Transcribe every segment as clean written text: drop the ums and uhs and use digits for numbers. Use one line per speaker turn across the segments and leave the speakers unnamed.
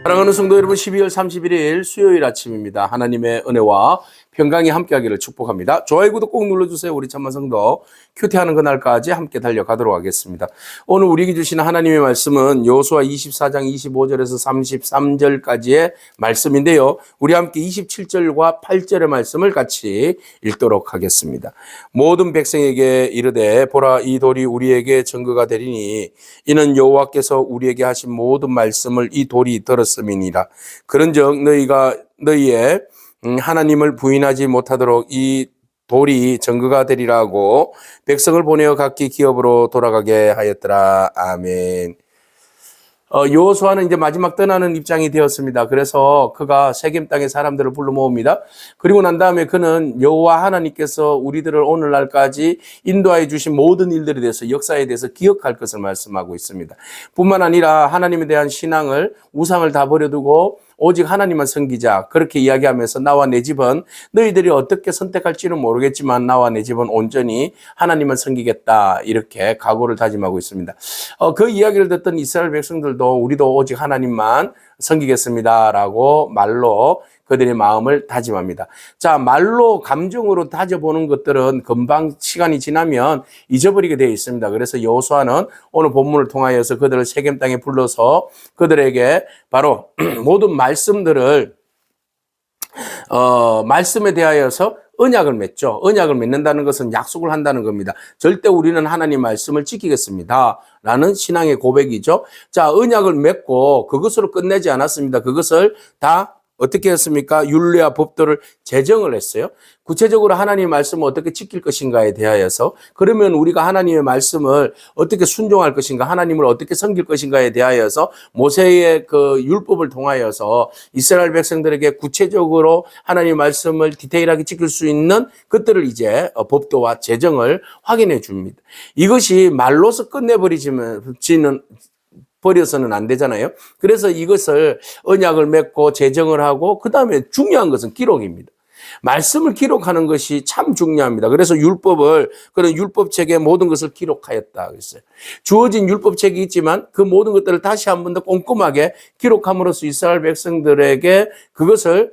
사랑하는 성도 여러분, 12월 31일 수요일 아침입니다. 하나님의 은혜와 평강이 함께하기를 축복합니다. 좋아요, 구독 꼭 눌러주세요. 우리 참만 성도 큐티하는 그날까지 함께 달려가도록 하겠습니다. 오늘 우리에게 주시는 하나님의 말씀은 여호수아 24장 25절에서 33절까지의 말씀인데요. 우리 함께 27절과 8절의 말씀을 같이 읽도록 하겠습니다. 모든 백성에게 이르되 보라, 이 돌이 우리에게 증거가 되리니 이는 여호와께서 우리에게 하신 모든 말씀을 이 돌이 들었음이니라. 그런즉 너희의 하나님을 부인하지 못하도록 이 돌이 증거가 되리라고 백성을 보내어 각기 기업으로 돌아가게 하였더라. 아멘. 여호수아는 이제 마지막 떠나는 입장이 되었습니다. 그래서 그가 세겜 땅의 사람들을 불러 모읍니다. 그리고 난 다음에 그는 여호와 하나님께서 우리들을 오늘날까지 인도하여 주신 모든 일들에 대해서, 역사에 대해서 기억할 것을 말씀하고 있습니다. 뿐만 아니라 하나님에 대한 신앙을, 우상을 다 버려두고 오직 하나님만 섬기자, 그렇게 이야기하면서 나와 내 집은, 너희들이 어떻게 선택할지는 모르겠지만 나와 내 집은 온전히 하나님만 섬기겠다, 이렇게 각오를 다짐하고 있습니다. 그 이야기를 듣던 이스라엘 백성들도 우리도 오직 하나님만 섬기겠습니다 라고 말로 그들의 마음을 다짐합니다. 자, 말로 감정으로 다져보는 것들은 금방 시간이 지나면 잊어버리게 되어 있습니다. 그래서 여호수아는 오늘 본문을 통하여서 그들을 세겜 땅에 불러서 그들에게 바로 모든 말씀들을 말씀에 대하여서 언약을 맺죠. 언약을 맺는다는 것은 약속을 한다는 겁니다. 절대 우리는 하나님 말씀을 지키겠습니다 라는 신앙의 고백이죠. 자, 언약을 맺고 그것으로 끝내지 않았습니다. 그것을 다 어떻게 했습니까? 율례와 법도를 제정을 했어요. 구체적으로 하나님의 말씀을 어떻게 지킬 것인가에 대하여서, 그러면 우리가 하나님의 말씀을 어떻게 순종할 것인가, 하나님을 어떻게 섬길 것인가에 대하여서 모세의 그 율법을 통하여서 이스라엘 백성들에게 구체적으로 하나님의 말씀을 디테일하게 지킬 수 있는 것들을 이제 법도와 제정을 확인해 줍니다. 이것이 말로서 버려서는 안 되잖아요. 그래서 이것을 언약을 맺고 제정을 하고, 그 다음에 중요한 것은 기록입니다. 말씀을 기록하는 것이 참 중요합니다. 그래서 그런 율법책에 모든 것을 기록하였다 그랬어요. 주어진 율법책이 있지만 그 모든 것들을 다시 한 번 더 꼼꼼하게 기록함으로써 이스라엘 백성들에게 그것을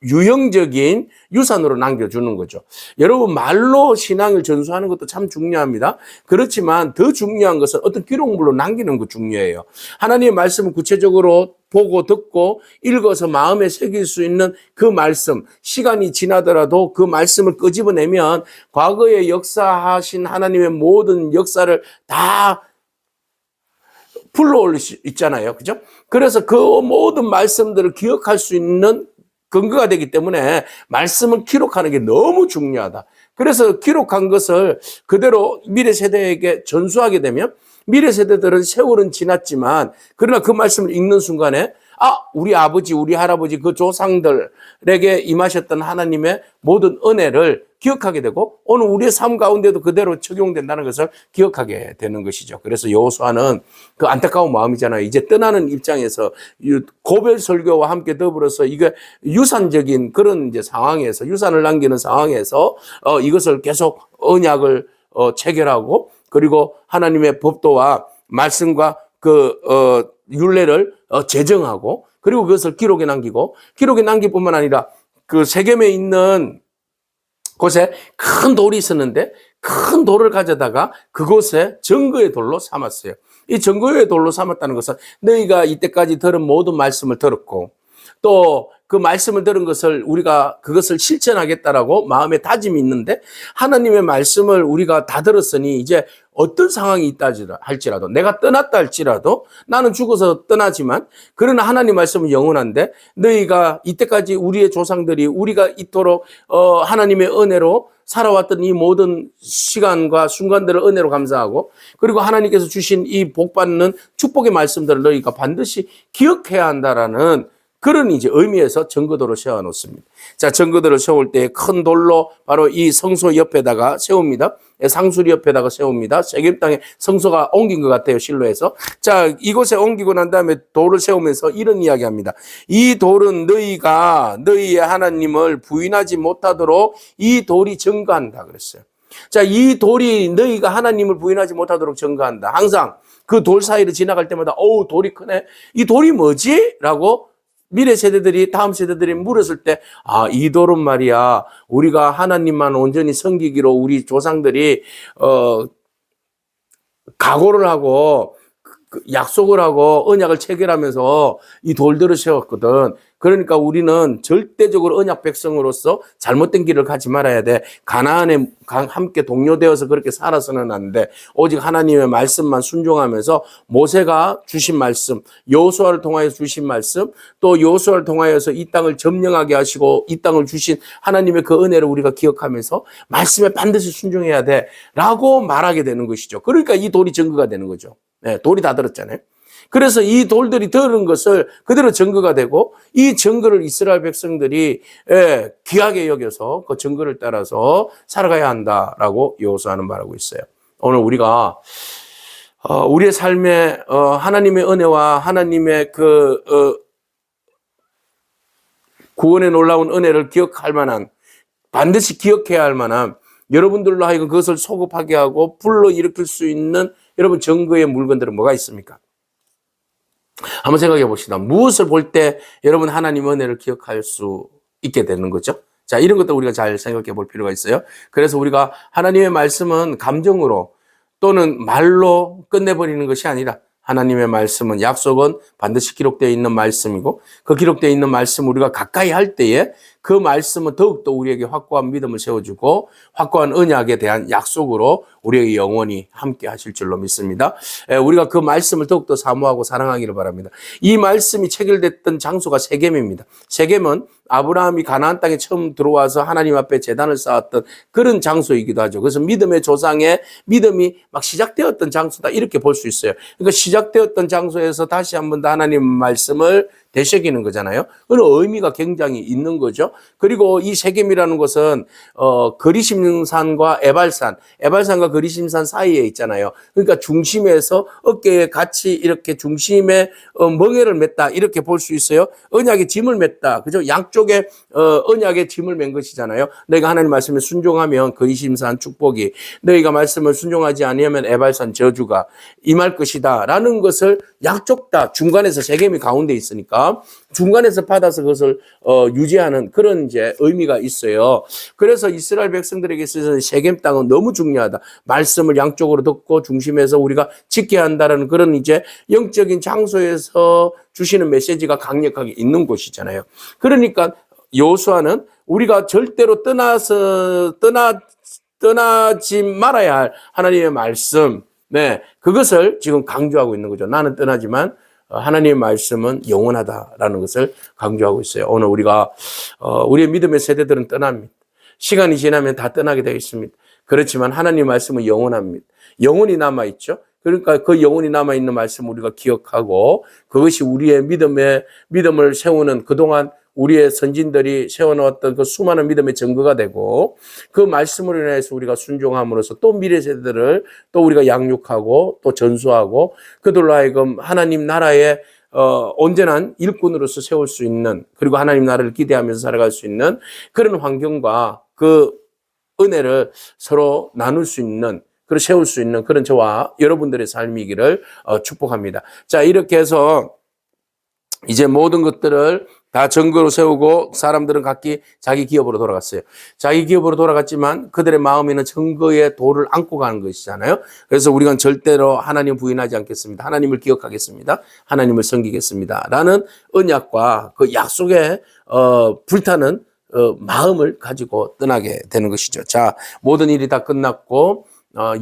유형적인 유산으로 남겨주는 거죠. 여러분, 말로 신앙을 전수하는 것도 참 중요합니다. 그렇지만 더 중요한 것은 어떤 기록물로 남기는 거 중요해요. 하나님의 말씀을 구체적으로 보고 듣고 읽어서 마음에 새길 수 있는 그 말씀, 시간이 지나더라도 그 말씀을 끄집어내면 과거에 역사하신 하나님의 모든 역사를 다 불러올릴 수 있잖아요. 그죠? 그래서 그 모든 말씀들을 기억할 수 있는 근거가 되기 때문에 말씀을 기록하는 게 너무 중요하다. 그래서 기록한 것을 그대로 미래 세대에게 전수하게 되면 미래 세대들은 세월은 지났지만 그러나 그 말씀을 읽는 순간에 우리 아버지, 우리 할아버지, 그 조상들에게 임하셨던 하나님의 모든 은혜를 기억하게 되고 오늘 우리의 삶 가운데도 그대로 적용된다는 것을 기억하게 되는 것이죠. 그래서 여호수아는 그 안타까운 마음이잖아요. 이제 떠나는 입장에서 고별 설교와 함께 더불어서 이게 유산적인 그런 이제 상황에서, 유산을 남기는 상황에서 이것을 계속 언약을 체결하고, 그리고 하나님의 법도와 말씀과 율례를 제정하고, 그리고 그것을 기록에 남길 뿐만 아니라 그 세겜에 있는 곳에 큰 돌이 있었는데 큰 돌을 가져다가 그곳에 증거의 돌로 삼았어요. 이 증거의 돌로 삼았다는 것은 너희가 이때까지 들은 모든 말씀을 들었고, 또 그 말씀을 들은 것을 우리가 그것을 실천하겠다라고 마음에 다짐이 있는데, 하나님의 말씀을 우리가 다 들었으니 이제 어떤 상황이 있다 할지라도, 내가 떠났다 할지라도, 나는 죽어서 떠나지만 그러나 하나님 말씀은 영원한데, 너희가 이때까지 우리의 조상들이 우리가 이토록 하나님의 은혜로 살아왔던 이 모든 시간과 순간들을 은혜로 감사하고, 그리고 하나님께서 주신 이 복받는 축복의 말씀들을 너희가 반드시 기억해야 한다라는 그런 이제 의미에서 증거도를 세워 놓습니다. 자, 증거도를 세울 때 큰 돌로 바로 이 성소 옆에다가 세웁니다. 상수리 옆에다가 세웁니다. 세겜 땅에 성소가 옮긴 것 같아요, 실로에서. 자, 이곳에 옮기고 난 다음에 돌을 세우면서 이런 이야기 합니다. 이 돌은 너희의 하나님을 부인하지 못하도록 이 돌이 증거한다 그랬어요. 자, 이 돌이 너희가 하나님을 부인하지 못하도록 증거한다. 항상 그 돌 사이를 지나갈 때마다 어우 돌이 크네. 이 돌이 뭐지? 라고 미래 세대들이 다음 세대들이 물었을 때 아, 이 돌은 말이야 우리가 하나님만 온전히 섬기기로 우리 조상들이 각오를 하고 약속을 하고 언약을 체결하면서 이 돌들을 세웠거든. 그러니까 우리는 절대적으로 언약 백성으로서 잘못된 길을 가지 말아야 돼. 가나안에 함께 동료되어서 그렇게 살아서는 안 돼. 오직 하나님의 말씀만 순종하면서 모세가 주신 말씀, 여호수아를 통하여 주신 말씀, 또 여호수아를 통하여서 이 땅을 점령하게 하시고 이 땅을 주신 하나님의 그 은혜를 우리가 기억하면서 말씀에 반드시 순종해야 돼. 라고 말하게 되는 것이죠. 그러니까 이 돌이 증거가 되는 거죠. 네, 돌이 다 들었잖아요. 그래서 이 돌들이 들은 것을 그대로 증거가 되고 이 증거를 이스라엘 백성들이 귀하게 여겨서 그 증거를 따라서 살아가야 한다라고 여호수아는 말하고 있어요. 오늘 우리가 우리의 삶에 하나님의 은혜와 하나님의 그 구원의 놀라운 은혜를 기억할 만한 반드시 기억해야 할 만한 여러분들로 하여금 그것을 소급하게 하고 불러일으킬 수 있는 여러분 증거의 물건들은 뭐가 있습니까? 한번 생각해 봅시다. 무엇을 볼 때 여러분 하나님 은혜를 기억할 수 있게 되는 거죠? 자, 이런 것도 우리가 잘 생각해 볼 필요가 있어요. 그래서 우리가 하나님의 말씀은 감정으로 또는 말로 끝내버리는 것이 아니라 하나님의 말씀은 약속은 반드시 기록되어 있는 말씀이고 그 기록되어 있는 말씀 우리가 가까이 할 때에 그 말씀은 더욱더 우리에게 확고한 믿음을 세워주고 확고한 언약에 대한 약속으로 우리에게 영원히 함께 하실 줄로 믿습니다. 우리가 그 말씀을 더욱더 사모하고 사랑하기를 바랍니다. 이 말씀이 체결됐던 장소가 세겜입니다. 세겜은 아브라함이 가나안 땅에 처음 들어와서 하나님 앞에 제단을 쌓았던 그런 장소이기도 하죠. 그래서 믿음의 조상의 믿음이 막 시작되었던 장소다 이렇게 볼 수 있어요. 그러니까 시작되었던 장소에서 다시 한번 더 하나님 말씀을 되새기는 거잖아요. 그런 의미가 굉장히 있는 거죠. 그리고 이 세겜이라는 것은 거리심산과 에발산과 거리심산 사이에 있잖아요. 그러니까 중심에서 어깨에 같이 이렇게 중심에 멍에를 맸다 이렇게 볼 수 있어요. 언약의 짐을 맸다. 그죠? 양쪽에 언약의 짐을 맨 것이잖아요. 너희가 하나님 말씀에 순종하면 거리심산 축복이, 너희가 말씀을 순종하지 아니하면 에발산 저주가 임할 것이다라는 것을 양쪽 다 중간에서 세겜이 가운데 있으니까 중간에서 받아서 그것을 유지하는 그런 이제 의미가 있어요. 그래서 이스라엘 백성들에게 있어서 세겜 땅은 너무 중요하다. 말씀을 양쪽으로 듣고 중심에서 우리가 지켜야 한다는 그런 이제 영적인 장소에서 주시는 메시지가 강력하게 있는 곳이잖아요. 그러니까 여호수아는 우리가 절대로 떠나지 말아야 할 하나님의 말씀, 네, 그것을 지금 강조하고 있는 거죠. 나는 떠나지만 하나님의 말씀은 영원하다라는 것을 강조하고 있어요. 오늘 우리가 우리의 믿음의 세대들은 떠납니다. 시간이 지나면 다 떠나게 되어 있습니다. 그렇지만 하나님의 말씀은 영원합니다. 영원히 남아있죠. 그러니까 그 영원히 남아있는 말씀 우리가 기억하고 그것이 우리의 믿음을 세우는 그동안 우리의 선진들이 세워놓았던 그 수많은 믿음의 증거가 되고 그 말씀으로 인해서 우리가 순종함으로써 또 미래 세대들을 또 우리가 양육하고 또 전수하고 그들로 하여금 하나님 나라의 온전한 일꾼으로서 세울 수 있는 그리고 하나님 나라를 기대하면서 살아갈 수 있는 그런 환경과 그 은혜를 서로 나눌 수 있는 그리고 세울 수 있는 그런 저와 여러분들의 삶이기를 축복합니다. 자, 이렇게 해서 이제 모든 것들을 다 증거로 세우고 사람들은 각기 자기 기업으로 돌아갔어요. 자기 기업으로 돌아갔지만 그들의 마음에는 증거의 돌을 안고 가는 것이잖아요. 그래서 우리가 절대로 하나님 부인하지 않겠습니다. 하나님을 기억하겠습니다. 하나님을 섬기겠습니다. 라는 언약과 그 약속에 불타는 마음을 가지고 떠나게 되는 것이죠. 자, 모든 일이 다 끝났고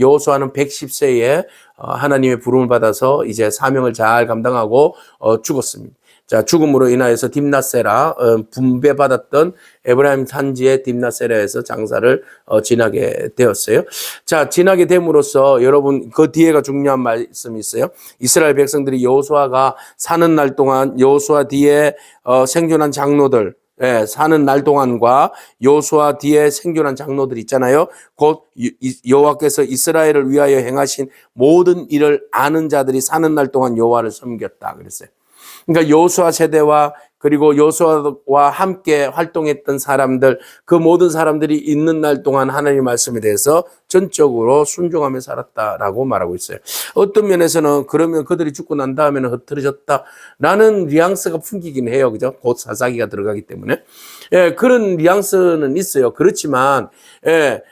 여호수아는 110세에 하나님의 부름을 받아서 이제 사명을 잘 감당하고 죽었습니다. 자, 죽음으로 인하여서 딥낫세라 분배받았던 에브라임 산지의 딥낫세라에서 장사를 지나게 되었어요. 자, 지나게 됨으로써 여러분 그 뒤에가 중요한 말씀이 있어요. 이스라엘 백성들이 여호수아가 사는 날 동안 여호수아 뒤에 생존한 장로들 사는 날 동안과 여호수아 뒤에 생존한 장로들 있잖아요. 곧 여호와께서 이스라엘을 위하여 행하신 모든 일을 아는 자들이 사는 날 동안 여호와를 섬겼다 그랬어요. 그러니까 여호수아 세대와 그리고 여호수아와 함께 활동했던 사람들, 그 모든 사람들이 있는 날 동안 하나님의 말씀에 대해서 전적으로 순종하며 살았다라고 말하고 있어요. 어떤 면에서는 그러면 그들이 죽고 난 다음에는 흩어졌다라는 뉘앙스가 풍기긴 해요. 그죠? 곧 사사기가 들어가기 때문에. 예, 그런 뉘앙스는 있어요. 그렇지만, 예,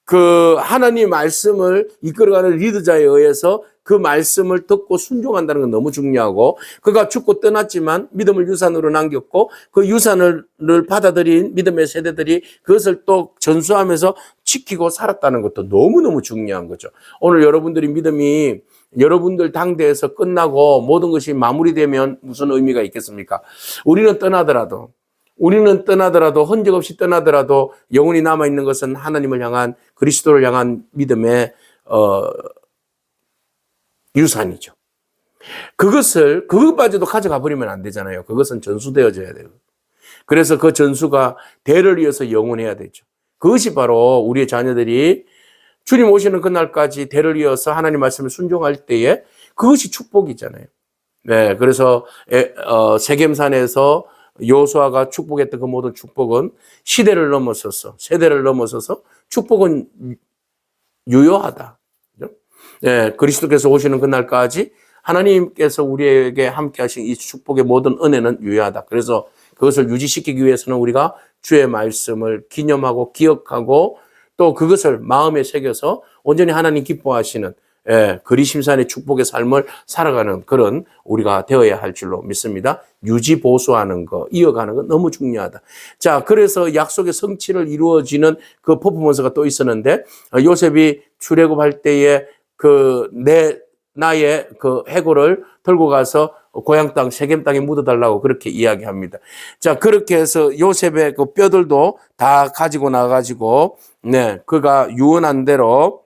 그 하나님 말씀을 이끌어가는 리더자에 의해서 그 말씀을 듣고 순종한다는 건 너무 중요하고, 그가 죽고 떠났지만 믿음을 유산으로 남겼고 그 유산을 받아들인 믿음의 세대들이 그것을 또 전수하면서 지키고 살았다는 것도 너무너무 중요한 거죠. 오늘 여러분들이 믿음이 여러분들 당대에서 끝나고 모든 것이 마무리되면 무슨 의미가 있겠습니까? 우리는 떠나더라도 흔적 없이 떠나더라도 영원히 남아있는 것은 하나님을 향한, 그리스도를 향한 믿음의 유산이죠. 그것마저도 가져가 버리면 안 되잖아요. 그것은 전수되어져야 돼요. 그래서 그 전수가 대를 이어서 영원해야 되죠. 그것이 바로 우리의 자녀들이 주님 오시는 그날까지 대를 이어서 하나님 말씀을 순종할 때에 그것이 축복이잖아요. 네, 그래서 세겜산에서 여호수아가 축복했던 그 모든 축복은 시대를 넘어서서, 세대를 넘어서서 축복은 유효하다. 네, 그리스도께서 오시는 그날까지 하나님께서 우리에게 함께 하신 이 축복의 모든 은혜는 유효하다. 그래서 그것을 유지시키기 위해서는 우리가 주의 말씀을 기념하고 기억하고 또 그것을 마음에 새겨서 온전히 하나님 기뻐하시는, 예, 그리심산의 축복의 삶을 살아가는 그런 우리가 되어야 할 줄로 믿습니다. 유지 보수하는 거, 이어가는 건 너무 중요하다. 자, 그래서 약속의 성취를 이루어지는 그 퍼포먼스가 또 있었는데, 요셉이 출애굽할 때에 나의 그 해골을 들고 가서 고향 땅 세겜 땅에 묻어달라고 그렇게 이야기합니다. 자, 그렇게 해서 요셉의 그 뼈들도 다 가지고 나가지고, 네, 그가 유언한 대로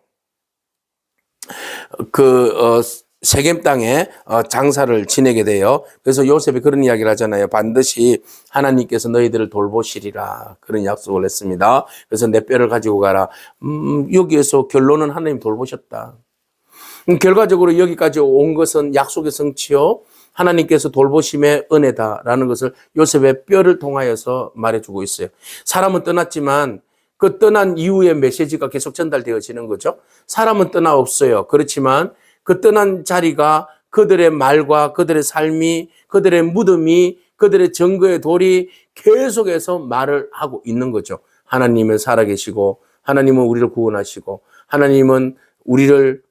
세겜 땅에 장사를 지내게 돼요. 그래서 요셉이 그런 이야기를 하잖아요. 반드시 하나님께서 너희들을 돌보시리라, 그런 약속을 했습니다. 그래서 내 뼈를 가지고 가라. 여기에서 결론은 하나님 돌보셨다. 결과적으로 여기까지 온 것은 약속의 성취요, 하나님께서 돌보심의 은혜다라는 것을 요셉의 뼈를 통하여서 말해주고 있어요. 사람은 떠났지만 그 떠난 이후의 메시지가 계속 전달되어지는 거죠. 사람은 떠나 없어요. 그렇지만 그 떠난 자리가 그들의 말과 그들의 삶이, 그들의 무덤이, 그들의 증거의 돌이 계속해서 말을 하고 있는 거죠. 하나님은 살아계시고, 하나님은 우리를 구원하시고, 하나님은 우리를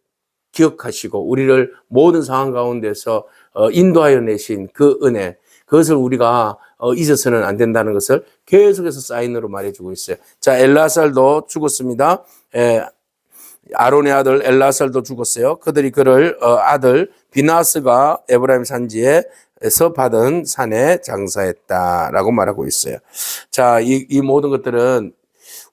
기억하시고, 우리를 모든 상황 가운데서 인도하여 내신 그 은혜, 그것을 우리가 잊어서는 안 된다는 것을 계속해서 사인으로 말해주고 있어요. 자, 엘라살도 죽었습니다. 아론의 아들 엘라살도 죽었어요. 그들이 그를 아들 비나스가 에브라임 산지에서 받은 산에 장사했다라고 말하고 있어요. 자, 이 모든 것들은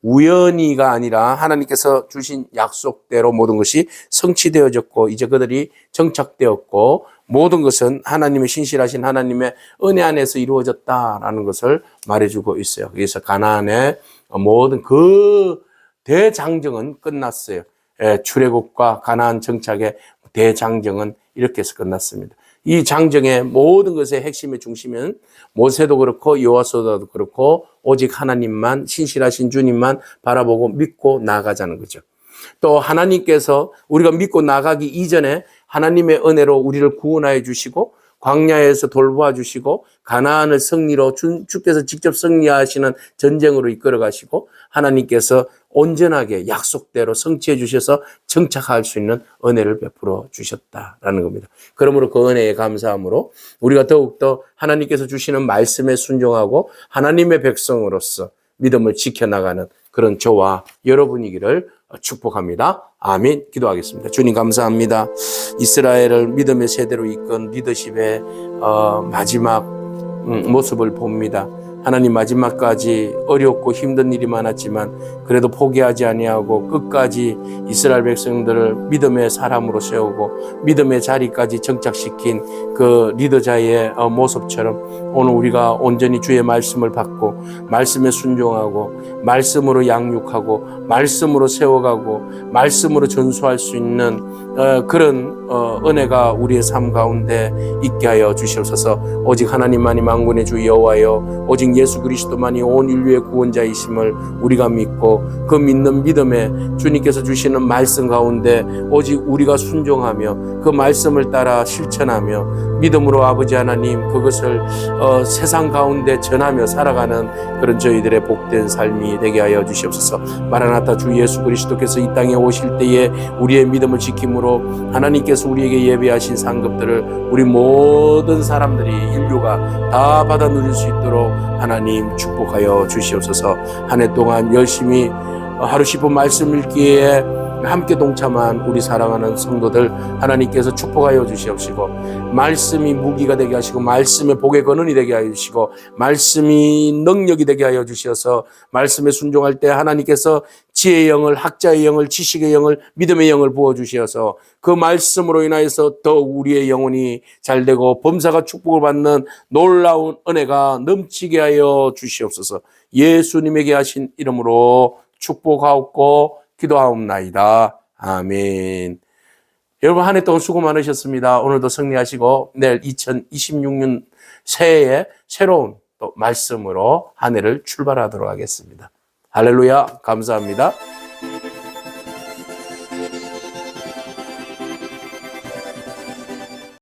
우연히가 아니라 하나님께서 주신 약속대로 모든 것이 성취되어졌고, 이제 그들이 정착되었고, 모든 것은 하나님의 신실하신 하나님의 은혜 안에서 이루어졌다라는 것을 말해주고 있어요. 그래서 가나안의 모든 그 대장정은 끝났어요. 출애굽과 가나안 정착의 대장정은 이렇게 해서 끝났습니다. 이 장정의 모든 것의 핵심의 중심은 모세도 그렇고 여호수아도 그렇고 오직 하나님만, 신실하신 주님만 바라보고 믿고 나아가자는 거죠. 또 하나님께서 우리가 믿고 나가기 이전에 하나님의 은혜로 우리를 구원하여 주시고, 광야에서 돌보아 주시고, 가나안을 승리로 주께서 직접 승리하시는 전쟁으로 이끌어 가시고, 하나님께서 온전하게 약속대로 성취해 주셔서 정착할 수 있는 은혜를 베풀어 주셨다라는 겁니다. 그러므로 그 은혜에 감사함으로 우리가 더욱더 하나님께서 주시는 말씀에 순종하고 하나님의 백성으로서 믿음을 지켜나가는 그런 저와 여러분이기를 축복합니다. 아멘. 기도하겠습니다. 주님 감사합니다. 이스라엘을 믿음의 세대로 이끈 리더십의 마지막 모습을 봅니다. 하나님 마지막까지 어렵고 힘든 일이 많았지만 그래도 포기하지 아니하고 끝까지 이스라엘 백성들을 믿음의 사람으로 세우고 믿음의 자리까지 정착시킨 그 리더자의 모습처럼 오늘 우리가 온전히 주의 말씀을 받고 말씀에 순종하고 말씀으로 양육하고 말씀으로 세워가고 말씀으로 전수할 수 있는 그런 은혜가 우리의 삶 가운데 있게 하여 주시옵소서. 오직 하나님만이 만군의 주 여호와여 오직 예수 그리스도만이 온 인류의 구원자이심을 우리가 믿고 그 믿는 믿음에 주님께서 주시는 말씀 가운데 오직 우리가 순종하며 그 말씀을 따라 실천하며 믿음으로 아버지 하나님 그것을 세상 가운데 전하며 살아가는 그런 저희들의 복된 삶이 되게 하여 주시옵소서. 마라나타 주 예수 그리스도께서 이 땅에 오실 때에 우리의 믿음을 지킴으로 하나님께서 우리에게 예배하신 상급들을 우리 모든 사람들이 인류가 다 받아 누릴 수 있도록 하나님 축복하여 주시옵소서. 한 해 동안 열심히 하루 10분 말씀 읽기에 함께 동참한 우리 사랑하는 성도들 하나님께서 축복하여 주시옵시고 말씀이 무기가 되게 하시고 말씀의 복의 근원이 되게 하여 주시고 말씀이 능력이 되게 하여 주셔서 말씀에 순종할 때 하나님께서 지혜의 영을 학자의 영을 지식의 영을 믿음의 영을 부어주셔서 그 말씀으로 인하여서 더욱 우리의 영혼이 잘되고 범사가 축복을 받는 놀라운 은혜가 넘치게 하여 주시옵소서. 예수님에게 하신 이름으로 축복하옵고 기도하옵나이다. 아멘. 여러분 한 해 동안 수고 많으셨습니다. 오늘도 승리하시고 내일 2026년 새해에 새로운 또 말씀으로 한 해를 출발하도록 하겠습니다. 할렐루야. 감사합니다.